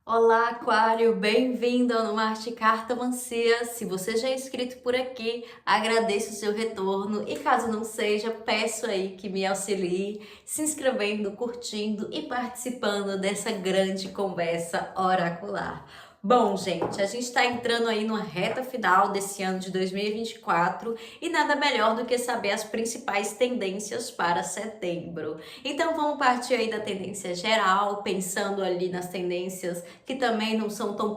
Olá, Aquário, bem-vindo ao No Marte Cartomancia. Se você já é inscrito por aqui, agradeço o seu retorno e caso não seja, peço aí que me auxilie se inscrevendo, curtindo e participando dessa grande conversa oracular. Bom, gente, a gente está entrando aí numa reta final desse ano de 2024 e nada melhor do que saber as principais tendências para setembro. Então vamos partir aí da tendência geral, pensando ali nas tendências que também não são tão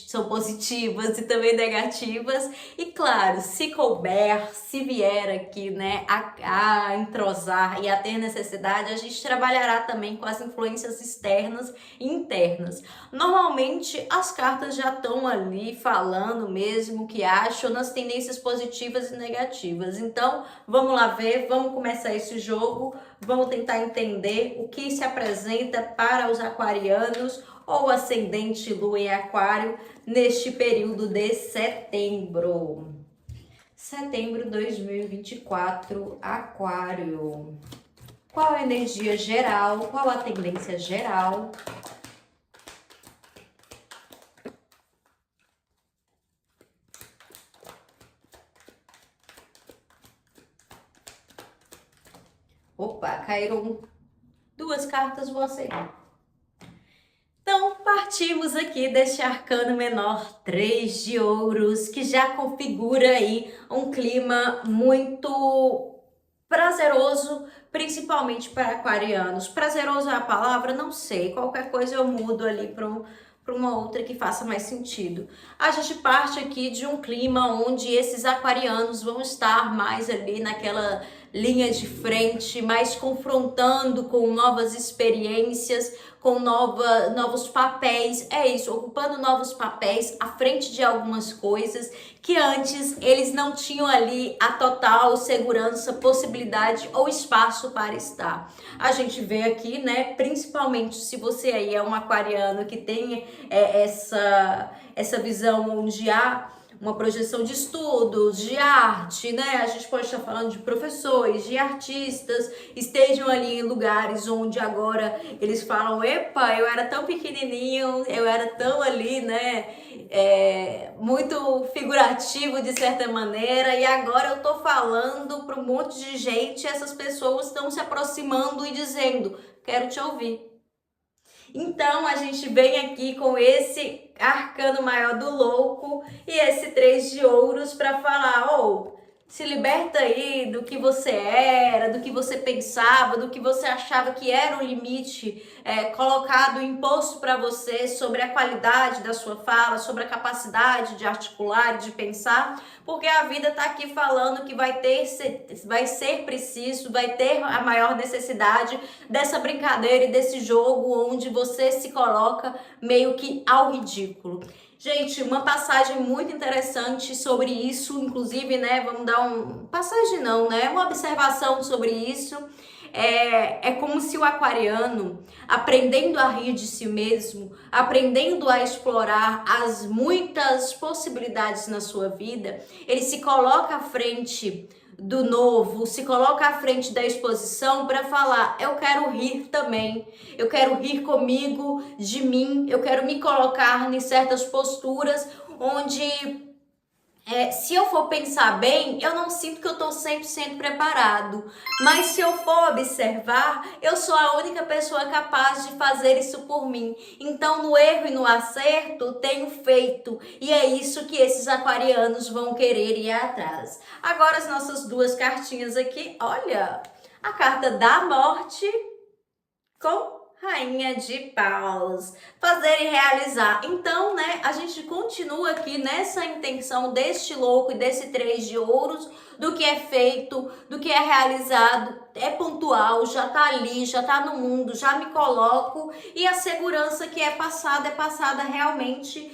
são positivas e também negativas. E claro, se couber, se vier aqui, né, a entrosar e a ter necessidade, a gente trabalhará também com as influências externas e internas. Normalmente as cartas já estão ali falando mesmo o que acham nas tendências positivas e negativas. Então, vamos lá ver, vamos começar esse jogo, vamos tentar entender o que se apresenta para os aquarianos ou ascendente lua em aquário neste período de setembro. Setembro 2024, aquário. Qual a energia geral? Qual a tendência geral? Opa, caíram duas cartas, vou aceitar. Então, partimos aqui deste arcano menor 3 de ouros, que já configura aí um clima muito prazeroso, principalmente para aquarianos. Prazeroso é a palavra? Não sei, qualquer coisa eu mudo ali para uma outra que faça mais sentido. A gente parte aqui de um clima onde esses aquarianos vão estar mais ali naquela linha de frente, mais confrontando com novas experiências, com novos papéis, é isso, ocupando novos papéis à frente de algumas coisas que antes eles não tinham ali a total segurança, possibilidade ou espaço para estar. A gente vê aqui, né, principalmente se você aí é um aquariano que tem essa visão onde há uma projeção de estudos, de arte, né? A gente pode estar falando de professores, de artistas, estejam ali em lugares onde agora eles falam, epa, eu era tão pequenininho, eu era tão ali, né? Muito figurativo de certa maneira, e agora eu tô falando para um monte de gente, essas pessoas estão se aproximando e dizendo, quero te ouvir. Então a gente vem aqui com esse arcano maior do louco e esse 3 de ouros para falar, se liberta aí do que você era, do que você pensava, do que você achava que era o limite colocado, imposto para você sobre a qualidade da sua fala, sobre a capacidade de articular, de pensar, porque a vida está aqui falando que vai ser preciso, vai ter a maior necessidade dessa brincadeira e desse jogo onde você se coloca meio que ao ridículo. Gente, uma passagem muito interessante sobre isso, inclusive, né, vamos dar passagem não, né, uma observação sobre isso. É como se o aquariano, aprendendo a rir de si mesmo, aprendendo a explorar as muitas possibilidades na sua vida, ele se coloca à frente do novo, se coloca à frente da exposição para falar, eu quero rir também, eu quero rir comigo, de mim, eu quero me colocar em certas posturas onde se eu for pensar bem, eu não sinto que eu estou 100% preparado. Mas se eu for observar, eu sou a única pessoa capaz de fazer isso por mim. Então, no erro e no acerto, tenho feito. E é isso que esses aquarianos vão querer ir atrás. Agora, as nossas duas cartinhas aqui. Olha, a carta da morte com Rainha de Paus, fazer e realizar. Então, né, a gente continua aqui nessa intenção deste louco e desse 3 de ouros, do que é feito, do que é realizado, é pontual, já tá ali, já tá no mundo, já me coloco, e a segurança que é passada realmente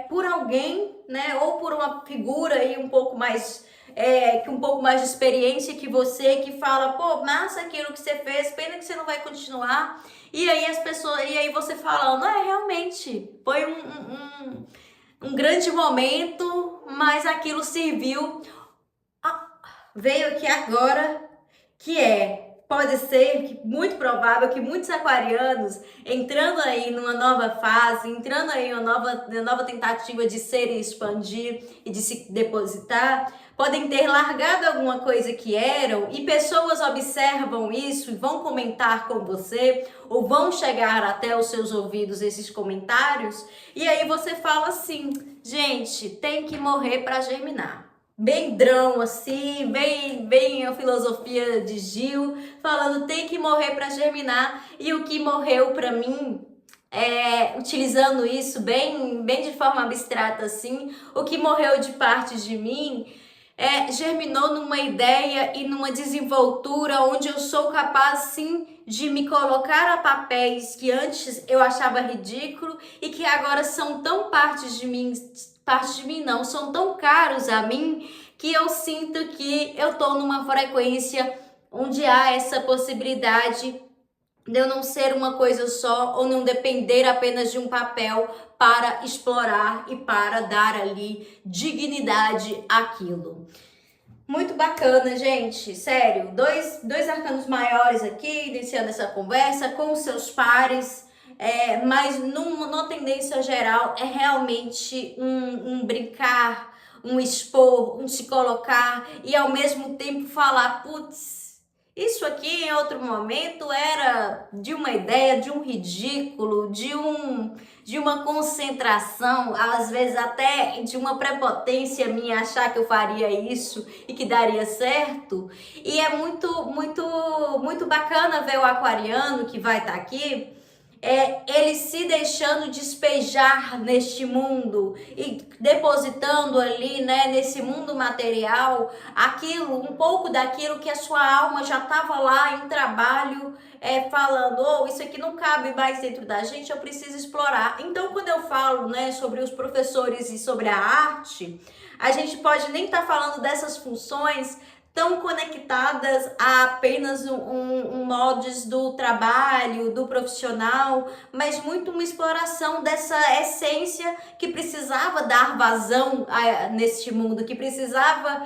por alguém, né, ou por uma figura aí um pouco mais com um pouco mais de experiência que você, que fala, pô, massa aquilo que você fez, pena que você não vai continuar. E aí as pessoas, e aí você falando, realmente, foi um grande momento, mas aquilo serviu. Veio aqui agora, que é pode ser, muito provável, que muitos aquarianos, entrando aí numa nova fase, entrando aí em uma nova tentativa de ser e expandir e de se depositar, podem ter largado alguma coisa que eram e pessoas observam isso e vão comentar com você ou vão chegar até os seus ouvidos esses comentários e aí você fala assim, gente, tem que morrer para germinar. Bem drão, assim, bem a filosofia de Gil, falando tem que morrer para germinar. E o que morreu para mim, utilizando isso bem de forma abstrata assim, o que morreu de parte de mim germinou numa ideia e numa desenvoltura onde eu sou capaz sim de me colocar a papéis que antes eu achava ridículo e que agora são tão parte de mim não, são tão caros a mim que eu sinto que eu tô numa frequência onde há essa possibilidade de eu não ser uma coisa só ou não depender apenas de um papel para explorar e para dar ali dignidade àquilo. Muito bacana, gente, sério, dois arcanos maiores aqui, iniciando essa conversa com os seus pares, mas numa tendência geral é realmente um brincar, um expor, um se colocar e ao mesmo tempo falar, putz, isso aqui em outro momento era de uma ideia, de um ridículo, de uma concentração, às vezes até de uma prepotência minha achar que eu faria isso e que daria certo. E é muito bacana ver o aquariano que vai estar aqui, ele se deixando despejar neste mundo e depositando ali, né, nesse mundo material, um pouco daquilo que a sua alma já estava lá em trabalho, falando, isso aqui não cabe mais dentro da gente, eu preciso explorar. Então, quando eu falo, né, sobre os professores e sobre a arte, a gente pode nem estar falando dessas funções tão conectadas a apenas um moldes do trabalho, do profissional, mas muito uma exploração dessa essência que precisava dar vazão neste mundo, que precisava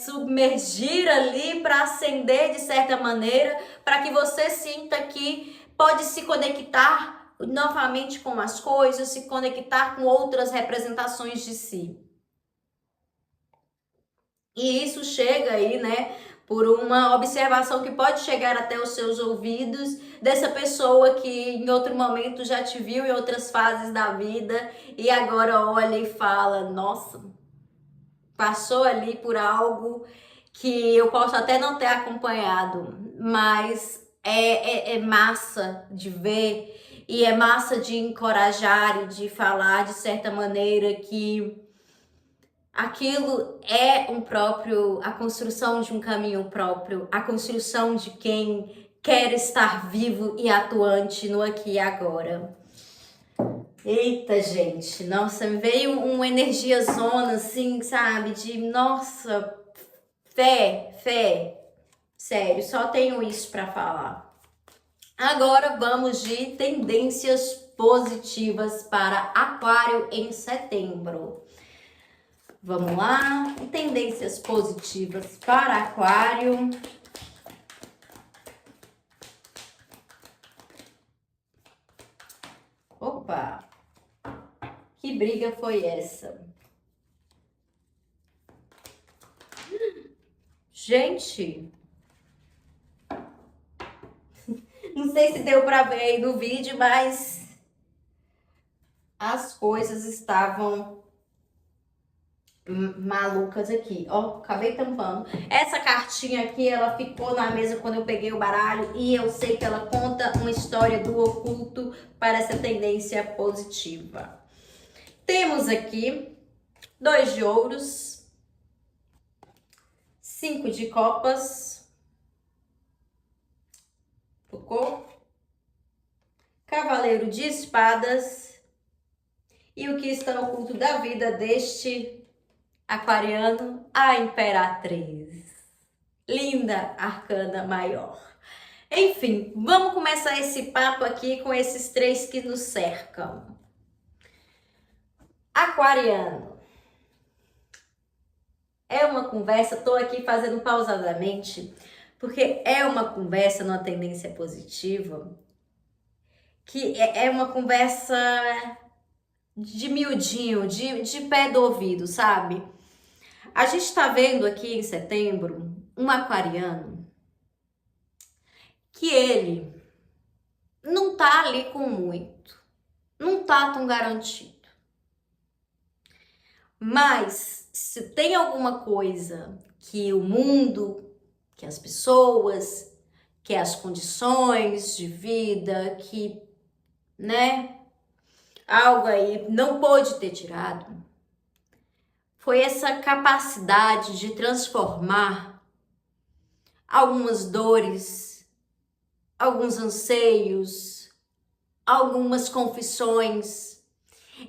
submergir ali para acender de certa maneira, para que você sinta que pode se conectar novamente com as coisas, se conectar com outras representações de si. E isso chega aí, né, por uma observação que pode chegar até os seus ouvidos dessa pessoa que em outro momento já te viu em outras fases da vida e agora olha e fala, nossa, passou ali por algo que eu posso até não ter acompanhado, mas é massa de ver e é massa de encorajar e de falar de certa maneira que aquilo é a construção de um caminho próprio, a construção de quem quer estar vivo e atuante no aqui e agora. Eita, gente, nossa, me veio uma energia zona, assim, sabe, de, nossa, fé, sério, só tenho isso para falar. Agora vamos de tendências positivas para Aquário em setembro. Vamos lá, tendências positivas para Aquário. Opa, que briga foi essa? Gente, não sei se deu para ver aí no vídeo, mas as coisas estavam malucas aqui, ó, acabei tampando. Essa cartinha aqui, ela ficou na mesa quando eu peguei o baralho e eu sei que ela conta uma história do oculto para essa tendência positiva. Temos aqui 2 de ouros, 5 de copas, tocou? Cavaleiro de espadas e o que está no oculto da vida deste aquariano, a Imperatriz. Linda arcana maior. Enfim, vamos começar esse papo aqui com esses 3 que nos cercam. Aquariano. É uma conversa, tô aqui fazendo pausadamente, porque é uma conversa numa tendência positiva, que é uma conversa de miudinho, de pé do ouvido, sabe? A gente tá vendo aqui em setembro um aquariano que ele não tá ali com muito, não tá tão garantido. Mas se tem alguma coisa que o mundo, que as pessoas, que as condições de vida, que, né, algo aí não pôde ter tirado, foi essa capacidade de transformar algumas dores, alguns anseios, algumas confissões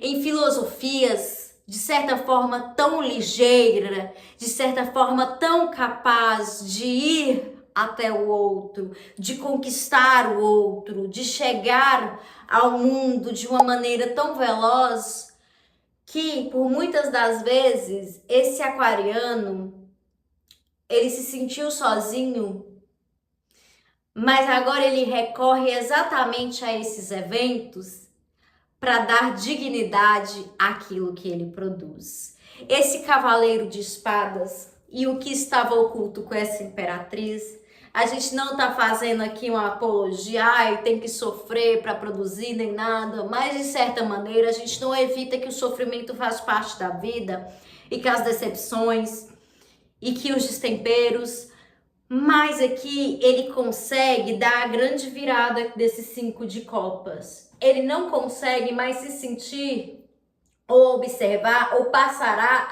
em filosofias de certa forma tão ligeira, de certa forma tão capaz de ir até o outro, de conquistar o outro, de chegar ao mundo de uma maneira tão veloz que, por muitas das vezes, esse aquariano, ele se sentiu sozinho, mas agora ele recorre exatamente a esses eventos para dar dignidade àquilo que ele produz. Esse cavaleiro de espadas e o que estava oculto com essa imperatriz, a gente não está fazendo aqui uma apologia, ai, tem que sofrer para produzir nem nada, mas de certa maneira a gente não evita que o sofrimento faz parte da vida e que as decepções e que os destemperos, mas aqui ele consegue dar a grande virada desses 5 de copas. Ele não consegue mais se sentir ou observar ou passará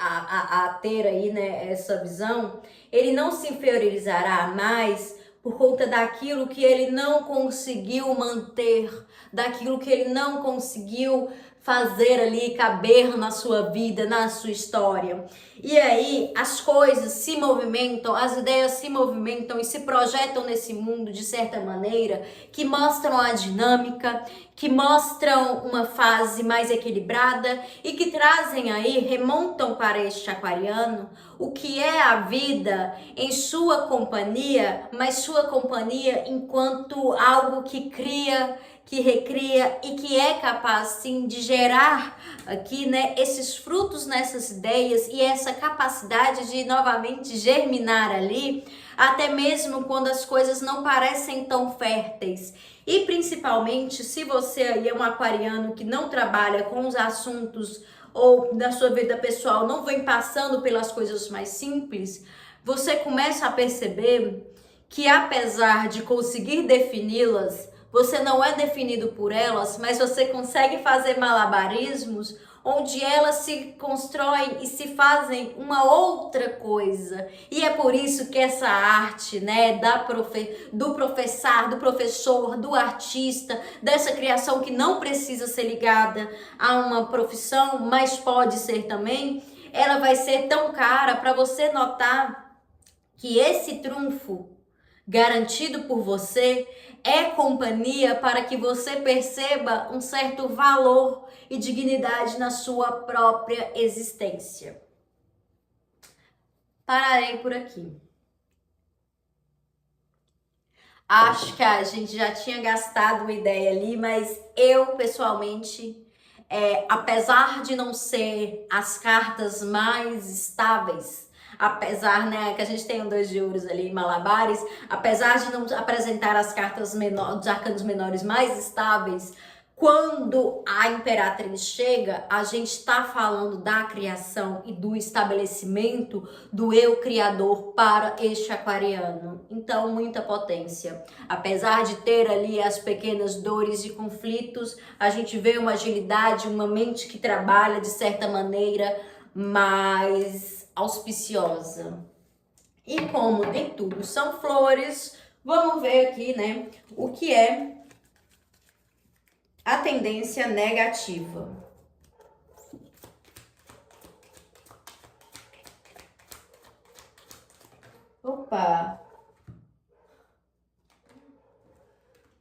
a ter aí, né, essa visão. Ele não se inferiorizará mais por conta daquilo que ele não conseguiu manter, daquilo que ele não conseguiu fazer ali caber na sua vida, na sua história. E aí as coisas se movimentam, as ideias se movimentam e se projetam nesse mundo de certa maneira que mostram a dinâmica, que mostram uma fase mais equilibrada e que trazem aí, remontam para este aquariano o que é a vida em sua companhia, mas sua companhia enquanto algo que cria, que recria e que é capaz sim de gerar aqui, né, esses frutos nessas ideias e essa capacidade de novamente germinar ali, até mesmo quando as coisas não parecem tão férteis. E principalmente se você aí é um aquariano que não trabalha com os assuntos ou da sua vida pessoal, não vem passando pelas coisas mais simples, você começa a perceber que apesar de conseguir defini-las, você não é definido por elas, mas você consegue fazer malabarismos onde elas se constroem e se fazem uma outra coisa. E é por isso que essa arte, né, do professor, do artista, dessa criação que não precisa ser ligada a uma profissão, mas pode ser também, ela vai ser tão cara para você notar que esse trunfo garantido por você é companhia para que você perceba um certo valor e dignidade na sua própria existência. Pararei por aqui. Acho que a gente já tinha gastado uma ideia ali, mas eu pessoalmente, apesar de não ser as cartas mais estáveis, apesar, né, que a gente tem um 2 de ouros ali em Malabares, apesar de não apresentar as cartas menores, os arcanos menores mais estáveis, quando a Imperatriz chega, a gente está falando da criação e do estabelecimento do eu criador para este aquariano. Então, muita potência. Apesar de ter ali as pequenas dores e conflitos, a gente vê uma agilidade, uma mente que trabalha de certa maneira mais auspiciosa. E como nem tudo são flores, vamos ver aqui, né, o que é a tendência negativa. Opa!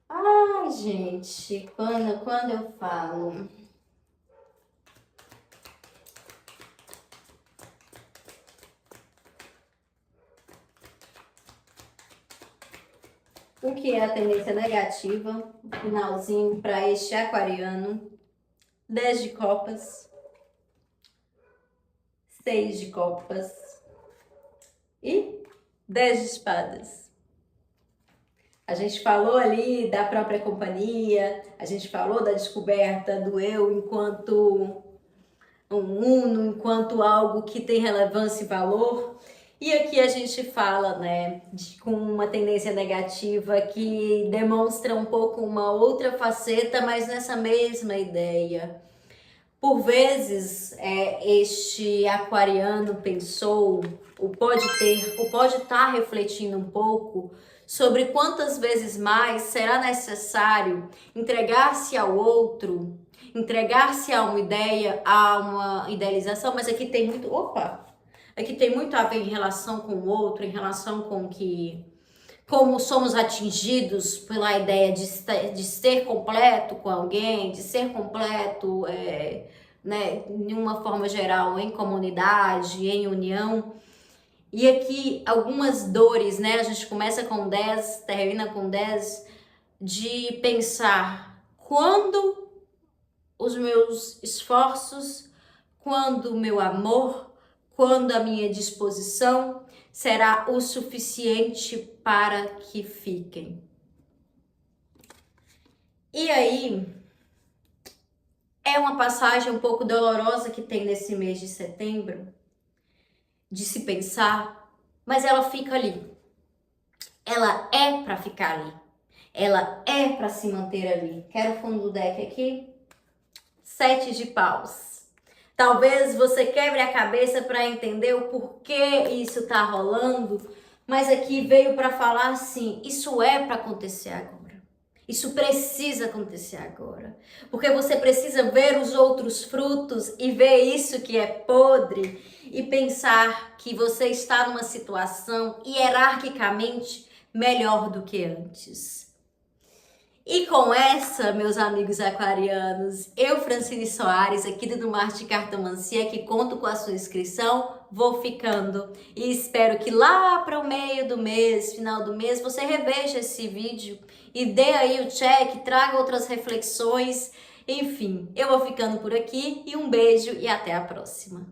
Ai, gente, quando eu falo... o que é a tendência negativa, finalzinho para este aquariano. 10 de copas, 6 de copas e 10 de espadas. A gente falou ali da própria companhia, a gente falou da descoberta do eu enquanto um uno, enquanto algo que tem relevância e valor. E aqui a gente fala, né, com uma tendência negativa que demonstra um pouco uma outra faceta, mas nessa mesma ideia. Por vezes, este aquariano pensou, ou pode estar refletindo um pouco sobre quantas vezes mais será necessário entregar-se ao outro, entregar-se a uma ideia, a uma idealização, mas aqui tem muito, aqui tem muito a ver em relação com o outro, em relação com como somos atingidos pela ideia de ser completo com alguém, de ser completo, né, de uma forma geral, em comunidade, em união. E aqui algumas dores, né? A gente começa com 10, termina com 10, de pensar quando os meus esforços, quando o meu amor, quando a minha disposição será o suficiente para que fiquem. E aí, é uma passagem um pouco dolorosa que tem nesse mês de setembro, de se pensar, mas ela fica ali. Ela é para ficar ali. Ela é para se manter ali. Quero o fundo do deck aqui. 7 de paus. Talvez você quebre a cabeça para entender o porquê isso tá rolando, mas aqui veio para falar assim, isso é para acontecer agora. Isso precisa acontecer agora. Porque você precisa ver os outros frutos e ver isso que é podre e pensar que você está numa situação hierarquicamente melhor do que antes. E com essa, meus amigos aquarianos, eu, Francine Soares, aqui do Marte de Cartomancia, que conto com a sua inscrição, vou ficando. E espero que lá para o meio do mês, final do mês, você reveja esse vídeo e dê aí o check, traga outras reflexões. Enfim, eu vou ficando por aqui e um beijo e até a próxima.